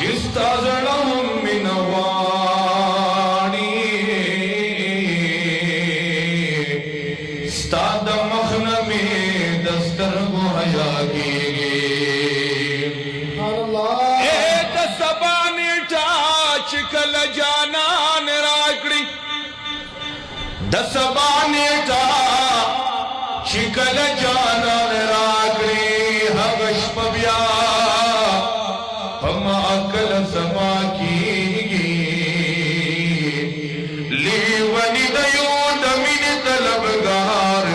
चिस्ता जड़म मिनवाणी स्ताद मखन में दस्तर को हया की चिकल जाना निराकड़ी दसबानेटा चिकल जाना निराकड़ी हवश पव्या हम अकल समा की लीवनी दयो दमिन तलबगार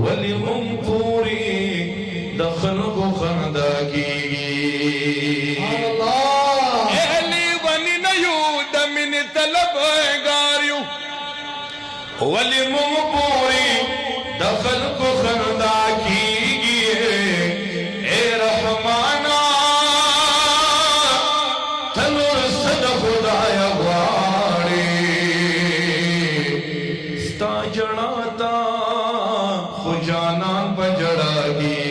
वली मुंपूरी दखन को खंदा की वली मुंपूरी दखन को खंदा की ए रहमाना तनुर सद खुदाया वाड़ी स्ता जड़ाता खुजाना बजड़ा की